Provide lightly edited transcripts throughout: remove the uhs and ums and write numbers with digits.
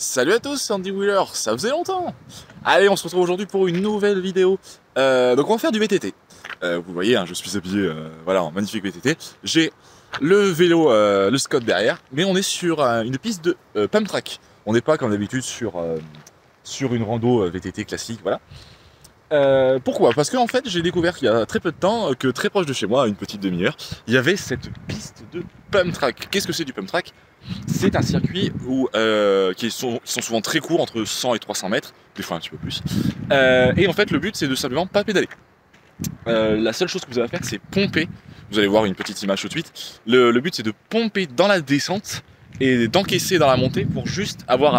Salut à tous, c'est Andy Wheeler, ça faisait longtemps. Allez, on se retrouve aujourd'hui pour une nouvelle vidéo. Donc on va faire du VTT. Vous voyez, hein, je suis habillé voilà, en magnifique VTT. J'ai le vélo, le Scott derrière, mais on est sur une piste de pump track. On n'est pas comme d'habitude sur une rando VTT classique, voilà. Pourquoi? Parce qu'en fait, j'ai découvert il y a très peu de temps que très proche de chez moi, à une petite demi-heure, il y avait cette piste de pump track. Qu'est-ce que c'est du pump track? C'est un circuit qui sont souvent très courts, entre 100 et 300 mètres, des fois un petit peu plus. Et en fait, le but, c'est de simplement pas pédaler. La seule chose que vous avez à faire, c'est pomper. Vous allez voir une petite image tout de suite. Le but, c'est de pomper dans la descente et d'encaisser dans la montée pour juste avoir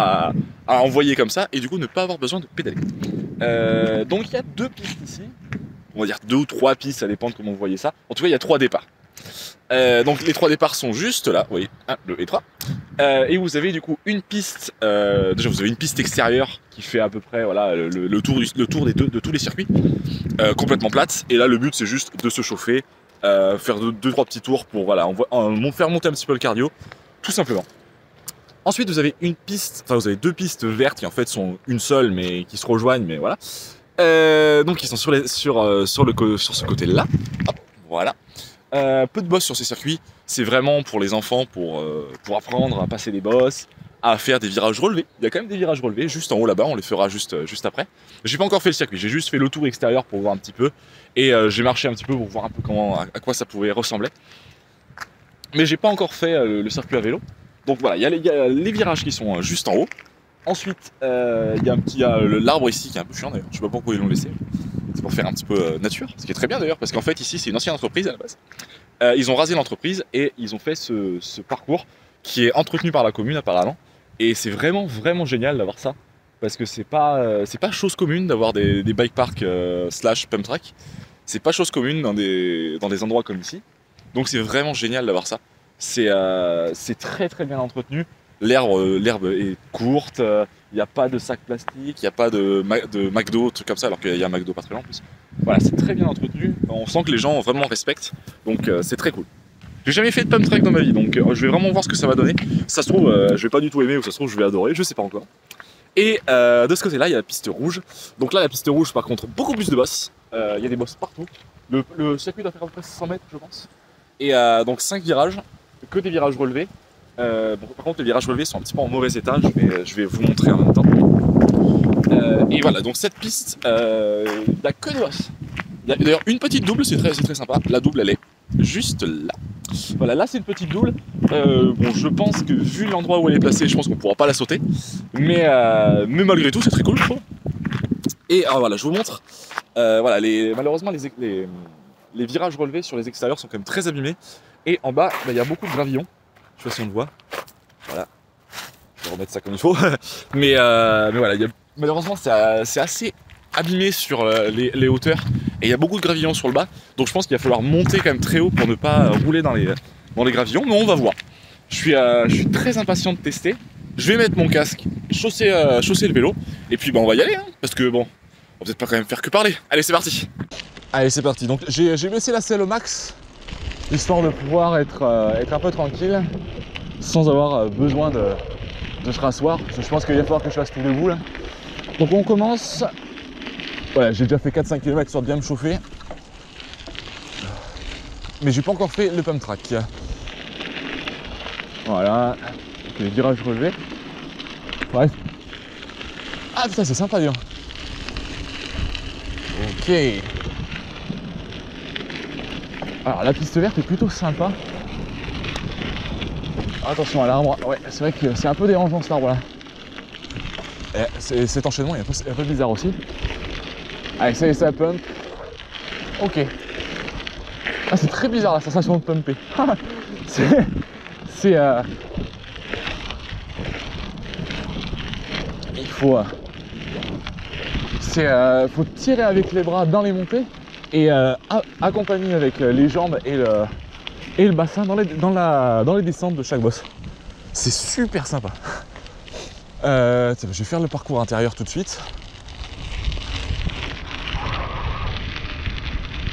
à envoyer comme ça et du coup ne pas avoir besoin de pédaler. Donc il y a deux pistes ici. On va dire deux ou trois pistes, ça dépend de comment vous voyez ça. En tout cas, il y a trois départs. Donc les trois départs sont juste là, vous voyez, 1, 2 et 3. Et vous avez du coup une piste, déjà vous avez une piste extérieure qui fait à peu près voilà, le tour de tous les circuits, complètement plate. Et là le but c'est juste de se chauffer, faire deux trois petits tours pour voilà, faire monter un petit peu le cardio, tout simplement. Ensuite vous avez une piste, enfin vous avez deux pistes vertes qui en fait sont une seule mais qui se rejoignent, mais voilà. Donc ils sont sur ce côté-là. Hop, voilà. Peu de bosses sur ces circuits, c'est vraiment pour les enfants, pour apprendre à passer des bosses, à faire des virages relevés. Il y a quand même des virages relevés juste en haut là-bas, on les fera juste après. J'ai pas encore fait le circuit, j'ai juste fait le tour extérieur pour voir un petit peu, et j'ai marché un petit peu pour voir un peu à quoi ça pouvait ressembler. Mais j'ai pas encore fait le circuit à vélo. Donc voilà, il y a les virages qui sont juste en haut. Ensuite, il y a l'arbre ici qui est un peu chiant d'ailleurs, je sais pas pourquoi ils l'ont laissé. C'est pour faire un petit peu nature, ce qui est très bien d'ailleurs, parce qu'en fait ici c'est une ancienne entreprise à la base. Ils ont rasé l'entreprise et ils ont fait ce parcours qui est entretenu par la commune apparemment. Et c'est vraiment génial d'avoir ça, parce que c'est pas chose commune d'avoir des bike parks slash pump track. C'est pas chose commune dans des endroits comme ici. Donc c'est vraiment génial d'avoir ça. C'est très bien entretenu. L'herbe est courte, il n'y a pas de sac plastique, il n'y a pas de McDo, trucs comme ça, alors qu'il y a un McDo pas très loin en plus. Voilà, c'est très bien entretenu, on sent que les gens vraiment respectent, donc c'est très cool. J'ai jamais fait de pump track dans ma vie, donc je vais vraiment voir ce que ça va donner. Ça se trouve, je vais pas du tout aimer, ou ça se trouve, je vais adorer, je sais pas encore. Et de ce côté-là, il y a la piste rouge. Donc là, la piste rouge, par contre, beaucoup plus de bosses. Il y a des bosses partout. Le circuit doit faire à peu près 600 mètres, je pense. Et donc 5 virages, que des virages relevés. Bon, par contre les virages relevés sont un petit peu en mauvais état, je vais vous montrer en même temps. Et voilà, donc cette piste, il n'y a que des bosses. Il y a d'ailleurs une petite double, c'est très sympa. La double elle est juste là. Voilà, là c'est une petite double. Bon, je pense que vu l'endroit où elle est placée, je pense qu'on ne pourra pas la sauter. Mais malgré tout, c'est très cool, je trouve. Et alors voilà, je vous montre. Voilà, malheureusement les virages relevés sur les extérieurs sont quand même très abîmés. Et en bas, il y a beaucoup de gravillons. Je sais pas si on le voit. Voilà. Je vais remettre ça comme il faut. mais voilà, malheureusement c'est assez abîmé sur les hauteurs. Et il y a beaucoup de gravillons sur le bas. Donc je pense qu'il va falloir monter quand même très haut pour ne pas rouler dans les gravillons. Mais on va voir. Je suis très impatient de tester. Je vais mettre mon casque, chausser le vélo. Et puis on va y aller. Hein, parce que bon, on va peut-être pas quand même faire que parler. Allez, c'est parti. Allez, c'est parti. Donc j'ai baissé la selle au max, histoire de pouvoir être un peu tranquille sans avoir besoin de se rasseoir. Je pense qu'il va falloir que je fasse tout debout là. Donc on commence. Voilà, j'ai déjà fait 4-5 km sur bien me chauffer. Mais j'ai pas encore fait le pump track. Voilà. Donc, les virages relevés. Bref. Ah putain, c'est sympa, dis donc. Ok. Alors la piste verte est plutôt sympa. Attention à l'arbre, ouais, c'est vrai que c'est un peu dérangeant cet arbre là. Cet enchaînement est un peu bizarre aussi. Allez, ça y est, ça pump. Ok. Ah, c'est très bizarre la sensation de pumper. Il faut tirer avec les bras dans les montées et accompagner avec les jambes et le bassin dans les descentes de chaque bosse. C'est super sympa. Je vais faire le parcours intérieur tout de suite.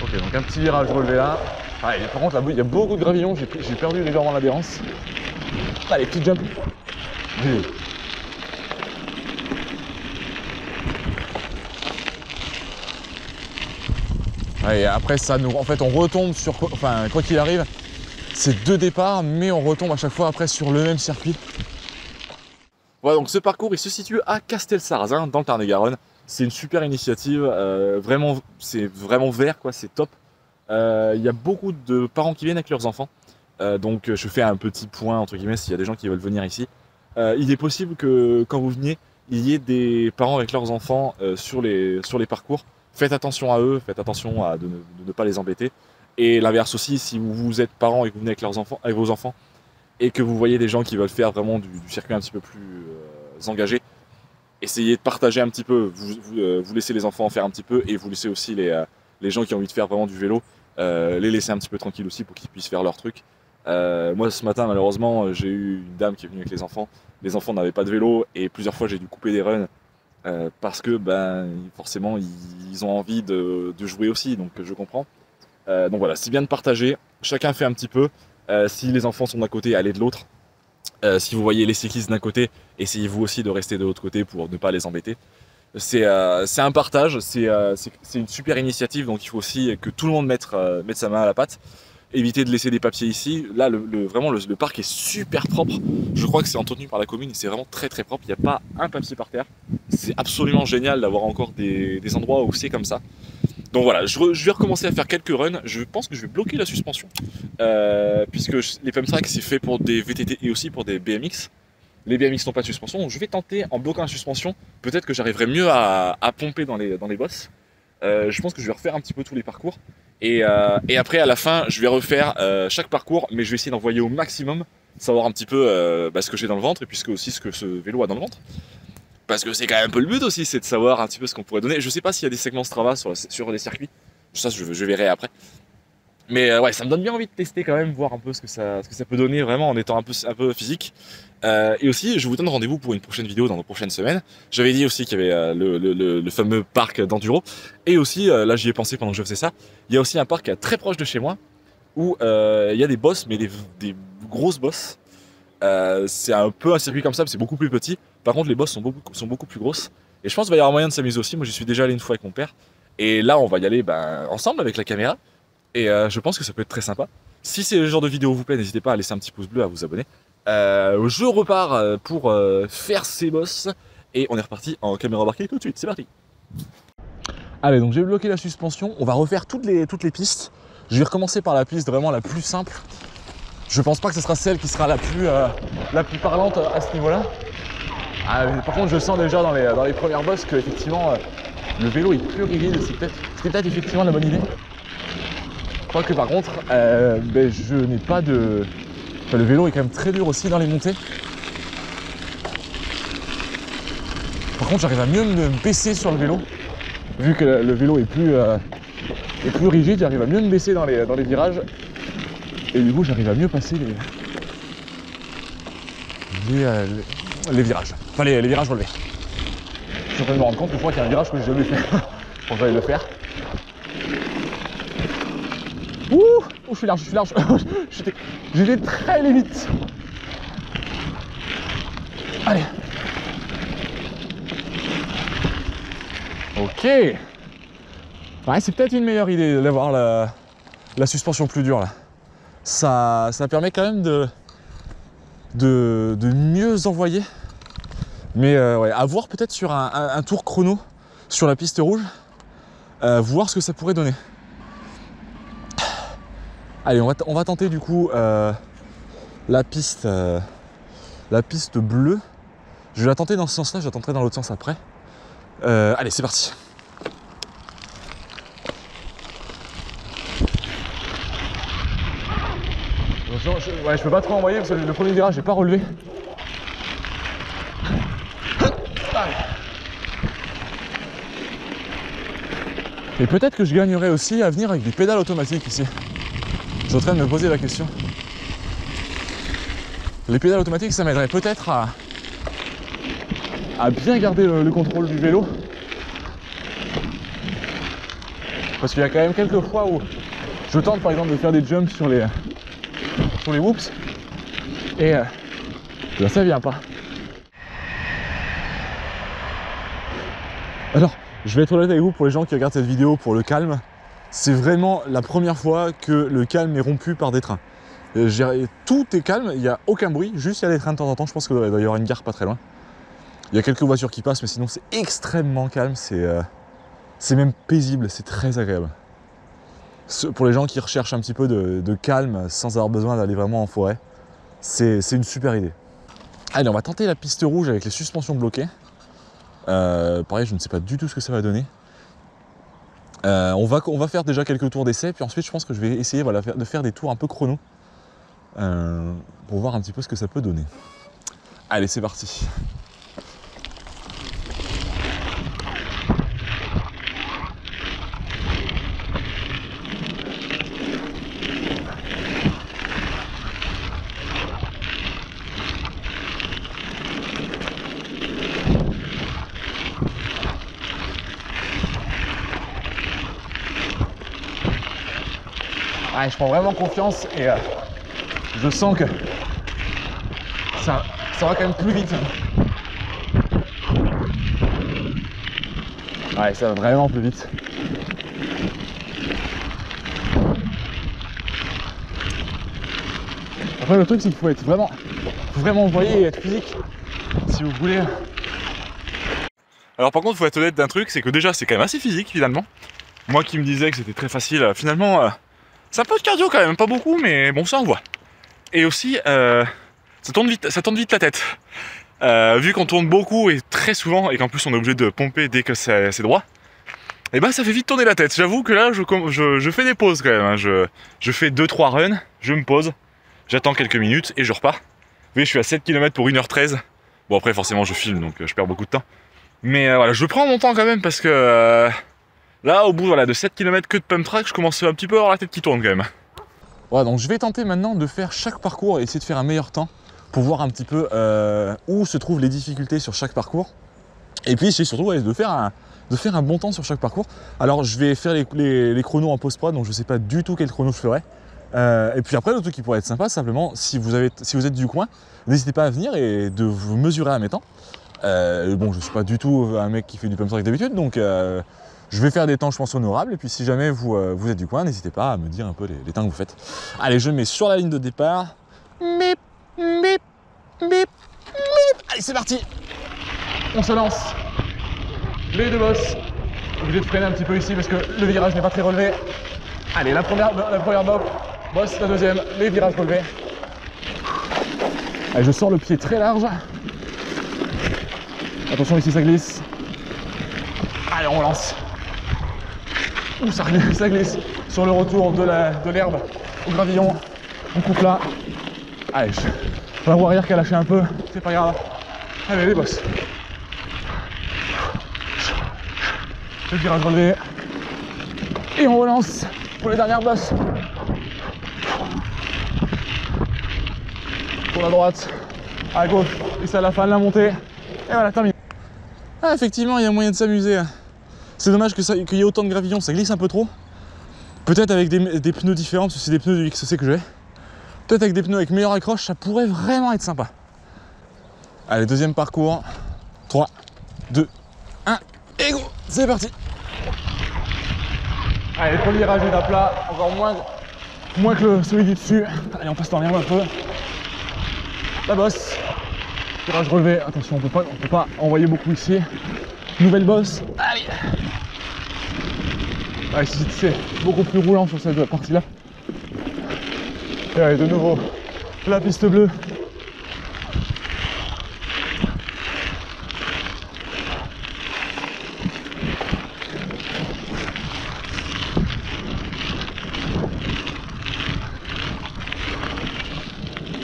Ok, donc un petit virage relevé là. Ah, par contre là il y a beaucoup de gravillons, j'ai perdu légèrement l'adhérence. Allez, petit jump. Ouais, et après, ça nous, en fait, on retombe sur, enfin, quoi qu'il arrive, c'est 2 départs, mais on retombe à chaque fois après sur le même circuit. Voilà, donc ce parcours, il se situe à Castelsarrasin, dans le Tarn-et-Garonne. C'est une super initiative, vraiment, c'est vraiment vert, quoi, c'est top. Il y a beaucoup de parents qui viennent avec leurs enfants, donc je fais un petit point, entre guillemets, s'il y a des gens qui veulent venir ici. Il est possible que, quand vous veniez, il y ait des parents avec leurs enfants sur les parcours. Faites attention à eux, faites attention de ne pas les embêter. Et l'inverse aussi, si vous êtes parents et que vous venez avec vos enfants, et que vous voyez des gens qui veulent faire vraiment du circuit un petit peu plus engagé, essayez de partager un petit peu, vous laissez les enfants en faire un petit peu, et vous laissez aussi les gens qui ont envie de faire vraiment du vélo, les laisser un petit peu tranquilles aussi pour qu'ils puissent faire leur truc. Moi ce matin malheureusement j'ai eu une dame qui est venue avec les enfants n'avaient pas de vélo, et plusieurs fois j'ai dû couper des runs parce que forcément ils ont envie de jouer aussi, donc je comprends. Donc voilà, c'est bien de partager, chacun fait un petit peu. Si les enfants sont d'un côté, allez de l'autre. Si vous voyez les cyclistes d'un côté, essayez vous aussi de rester de l'autre côté pour ne pas les embêter. C'est un partage, c'est une super initiative, donc il faut aussi que tout le monde mette sa main à la pâte. Évitez de laisser des papiers ici. Là, vraiment, le parc est super propre. Je crois que c'est entretenu par la commune et c'est vraiment très très propre. Il n'y a pas un papier par terre. C'est absolument génial d'avoir encore des endroits où c'est comme ça. Donc voilà, je vais recommencer à faire quelques runs. Je pense que je vais bloquer la suspension, puisque les pump track c'est fait pour des VTT et aussi pour des BMX. Les BMX n'ont pas de suspension, donc je vais tenter en bloquant la suspension. Peut-être que j'arriverai mieux à pomper dans les bosses. Je pense que je vais refaire un petit peu tous les parcours. Et après, à la fin, je vais refaire chaque parcours, mais je vais essayer d'envoyer au maximum, savoir un petit peu ce que j'ai dans le ventre, et puisque aussi ce que ce vélo a dans le ventre. Parce que c'est quand même un peu le but aussi, c'est de savoir un petit peu ce qu'on pourrait donner. Je sais pas s'il y a des segments Strava sur les circuits, ça je verrai après. Mais ouais, ça me donne bien envie de tester quand même, voir un peu ce que ça peut donner vraiment en étant un peu physique. Et aussi, je vous donne rendez-vous pour une prochaine vidéo dans nos prochaines semaines. J'avais dit aussi qu'il y avait le fameux parc d'enduro. Et aussi, là j'y ai pensé pendant que je faisais ça, il y a aussi un parc très proche de chez moi, où il y a des bosses, mais des grosses bosses. C'est un peu un circuit comme ça, mais c'est beaucoup plus petit. Par contre, les bosses sont beaucoup plus grosses. Et je pense qu'il va y avoir moyen de s'amuser aussi. Moi, j'y suis déjà allé une fois avec mon père. Et là, on va y aller ensemble avec la caméra. Et je pense que ça peut être très sympa. Si ce genre de vidéo vous plaît, n'hésitez pas à laisser un petit pouce bleu, à vous abonner. Je repars pour faire ces bosses. Et on est reparti en caméra embarquée tout de suite. C'est parti. Allez, donc j'ai bloqué la suspension. On va refaire toutes les pistes. Je vais recommencer par la piste vraiment la plus simple. Je pense pas que ce sera celle qui sera la plus parlante à ce niveau-là. Par contre, je sens déjà dans les premières bosses que effectivement le vélo est plus rigide. C'était peut-être effectivement la bonne idée. Quoique par contre, je n'ai pas de... Enfin, le vélo est quand même très dur aussi dans les montées. Par contre, j'arrive à mieux me baisser sur le vélo. Vu que le vélo est plus rigide, j'arrive à mieux me baisser dans les virages. Et du coup, j'arrive à mieux passer les virages. Enfin, les virages relevés. Je suis en train de me rendre compte que je crois qu'il y a un virage que j'ai jamais fait. Bon, je vais le faire. Ouh, je suis large. J'étais très limite. Allez. Ok. Ouais, c'est peut-être une meilleure idée d'avoir la suspension plus dure là. Ça permet quand même de mieux envoyer. Mais ouais, à voir peut-être sur un tour chrono sur la piste rouge, voir ce que ça pourrait donner. Allez, on va tenter du coup la piste bleue. Je vais la tenter dans ce sens-là, je la tenterai dans l'autre sens après. Allez, c'est parti. Je peux pas trop envoyer parce que le premier virage j'ai pas relevé. Et peut-être que je gagnerais aussi à venir avec des pédales automatiques ici. Je suis en train de me poser la question. Les pédales automatiques, ça m'aiderait peut-être à bien garder le contrôle du vélo. Parce qu'il y a quand même quelques fois où je tente par exemple de faire des jumps sur les whoops et là ça vient pas. Alors, je vais être honnête avec vous, pour les gens qui regardent cette vidéo pour le calme, C'est vraiment la première fois que le calme est rompu par des trains. Tout est calme, il n'y a aucun bruit, juste il y a des trains de temps en temps. Je pense qu'il doit y avoir une gare pas très loin. Il y a quelques voitures qui passent, mais sinon c'est extrêmement calme. C'est même paisible, c'est très agréable. Pour les gens qui recherchent un petit peu de calme sans avoir besoin d'aller vraiment en forêt, c'est une super idée. Allez, on va tenter la piste rouge avec les suspensions bloquées. Pareil, je ne sais pas du tout ce que ça va donner. On va faire déjà quelques tours d'essai, puis ensuite je pense que je vais essayer de faire des tours un peu chrono pour voir un petit peu ce que ça peut donner. Allez, c'est parti. Ouais, je prends vraiment confiance et je sens que ça va quand même plus vite. Ouais, ça va vraiment plus vite. Après, le truc, c'est qu'il faut vraiment envoyer et être physique si vous voulez. Alors par contre, il faut être honnête d'un truc, c'est que déjà c'est quand même assez physique finalement. Moi qui me disais que c'était très facile, finalement c'est un peu de cardio quand même, pas beaucoup, mais bon, ça on voit. Et aussi, ça tourne vite la tête. Vu qu'on tourne beaucoup et très souvent, et qu'en plus on est obligé de pomper dès que c'est droit, et ben ça fait vite tourner la tête. J'avoue que là, je fais des pauses quand même. Hein. Je fais 2-3 runs, je me pose, j'attends quelques minutes et je repars. Vous voyez, je suis à 7 km pour 1h13. Bon, après, forcément, je filme, donc je perds beaucoup de temps. Mais voilà, je prends mon temps quand même parce que... là, au bout de 7 km que de pump track, je commence un petit peu à avoir la tête qui tourne quand même. Voilà, donc je vais tenter maintenant de faire chaque parcours et essayer de faire un meilleur temps pour voir un petit peu où se trouvent les difficultés sur chaque parcours. Et puis c'est surtout de faire un bon temps sur chaque parcours. Alors je vais faire les chronos en post-prod, donc je ne sais pas du tout quel chrono je ferai. Et puis après, le truc qui pourrait être sympa, simplement, si vous êtes du coin, n'hésitez pas à venir et de vous mesurer à mes temps. Bon, je ne suis pas du tout un mec qui fait du pump track d'habitude, donc je vais faire des temps, je pense, honorables. Et puis si jamais vous êtes du coin, n'hésitez pas à me dire un peu les temps que vous faites. Allez, je mets sur la ligne de départ. Mip, mip, mip, mip. Allez, c'est parti. On se lance. Les deux bosses. Obligé de freiner un petit peu ici parce que le virage n'est pas très relevé. Allez, la première bosse, la deuxième, les virages relevés. Allez, je sors le pied très large. Attention, ici ça glisse. Allez, on lance. Ouh, ça glisse. Sur le retour de l'herbe au gravillon, on coupe là. Allez, la roue arrière qui a lâché un peu, c'est pas grave. Allez, les bosses. Le virage relevé. Et on relance pour les dernières bosses. Pour la droite, à gauche, et c'est à la fin de la montée. Et voilà, terminé. Ah, effectivement, il y a moyen de s'amuser. C'est dommage qu'il y ait autant de gravillons, ça glisse un peu trop. Peut-être avec des pneus différents, parce que c'est des pneus du XC que j'ai. Peut-être avec des pneus avec meilleure accroche, ça pourrait vraiment être sympa. Allez, deuxième parcours. 3, 2, 1, et go! C'est parti! Allez, le premier virage est à plat, encore moins que celui du dessus. Allez, on passe dans l'herbe un peu. La bosse. Virage relevé. Attention, on peut pas envoyer beaucoup ici. Nouvelle bosse. Allez. Allez, c'est beaucoup plus roulant sur cette partie-là. Et allez, de nouveau, la piste bleue.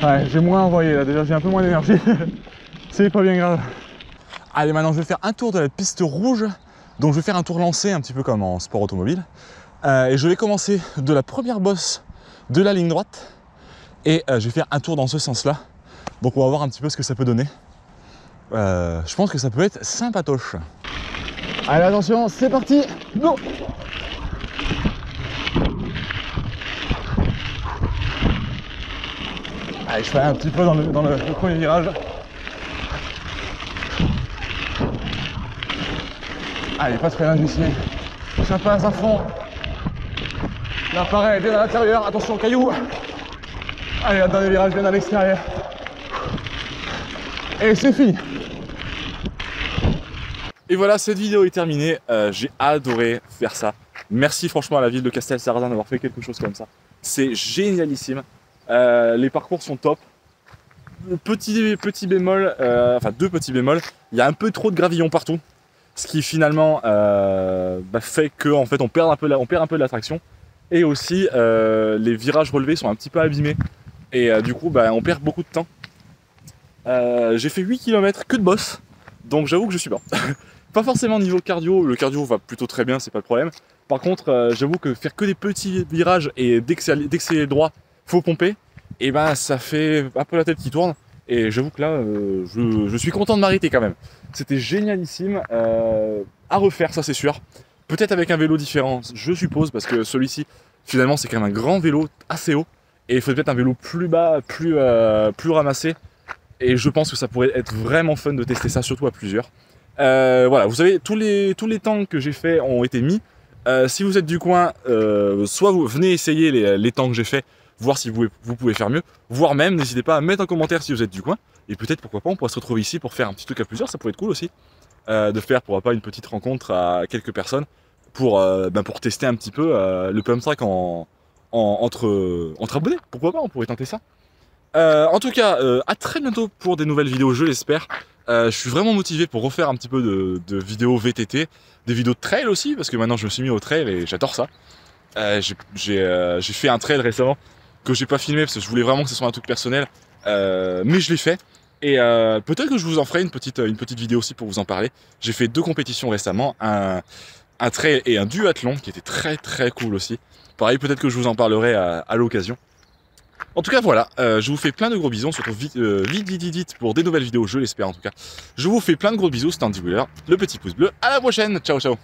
Ouais, j'ai moins envoyé là, déjà j'ai un peu moins d'énergie. C'est pas bien grave. Allez, maintenant je vais faire un tour de la piste rouge. Donc je vais faire un tour lancé, un petit peu comme en sport automobile. Et je vais commencer de la première bosse de la ligne droite. Et je vais faire un tour dans ce sens-là. Donc on va voir un petit peu ce que ça peut donner. Je pense que ça peut être sympatoche. Allez, attention, c'est parti, go! Allez, je fais un petit peu dans le premier virage. Allez, pas très loin d'ici. Ça passe à fond. Là pareil, bien à l'intérieur, attention aux cailloux. Allez, un dernier virage bien à l'extérieur. Et c'est fini. Et voilà, cette vidéo est terminée. J'ai adoré faire ça. Merci franchement à la ville de Castelsarrasin d'avoir fait quelque chose comme ça. C'est génialissime. Les parcours sont top. Petit bémol, enfin deux petits bémols. Il y a un peu trop de gravillons partout. Ce qui finalement fait que en fait, on perd un peu de l'attraction. Et aussi, les virages relevés sont un petit peu abîmés. Et du coup, on perd beaucoup de temps. J'ai fait 8 km que de boss. Donc j'avoue que je suis bien. Pas forcément niveau cardio, le cardio va plutôt très bien, c'est pas le problème. Par contre, j'avoue que faire que des petits virages et dès que c'est droit, faut pomper, et ça fait un peu la tête qui tourne. Et j'avoue que là, je suis content de m'arrêter quand même. C'était génialissime, à refaire, ça c'est sûr. Peut-être avec un vélo différent, je suppose, parce que celui-ci, finalement, c'est quand même un grand vélo assez haut. Et il faut peut-être un vélo plus bas, plus ramassé. Et je pense que ça pourrait être vraiment fun de tester ça, surtout à plusieurs. Voilà, vous savez, tous les temps que j'ai fait ont été mis. Si vous êtes du coin, soit vous venez essayer les temps que j'ai fait, voir si vous pouvez faire mieux, voire même, n'hésitez pas à mettre en commentaire si vous êtes du coin. Et peut-être, pourquoi pas, on pourra se retrouver ici pour faire un petit truc à plusieurs, ça pourrait être cool aussi. De faire, pourquoi pas, une petite rencontre à quelques personnes pour tester un petit peu le pump track entre abonnés. Pourquoi pas, on pourrait tenter ça. En tout cas, à très bientôt pour des nouvelles vidéos, je l'espère. Je suis vraiment motivé pour refaire un petit peu de vidéos VTT, des vidéos de trail aussi, parce que maintenant je me suis mis au trail et j'adore ça. J'ai fait un trail récemment que j'ai pas filmé parce que je voulais vraiment que ce soit un truc personnel, mais je l'ai fait. Et peut-être que je vous en ferai une petite vidéo aussi pour vous en parler. J'ai fait 2 compétitions récemment, un trail et un duathlon qui était très très cool aussi. Pareil, peut-être que je vous en parlerai à l'occasion. En tout cas voilà, je vous fais plein de gros bisous, on se retrouve vite pour des nouvelles vidéos, je l'espère en tout cas. Je vous fais plein de gros bisous, c'était Andy Wheeler, le petit pouce bleu, à la prochaine, ciao ciao.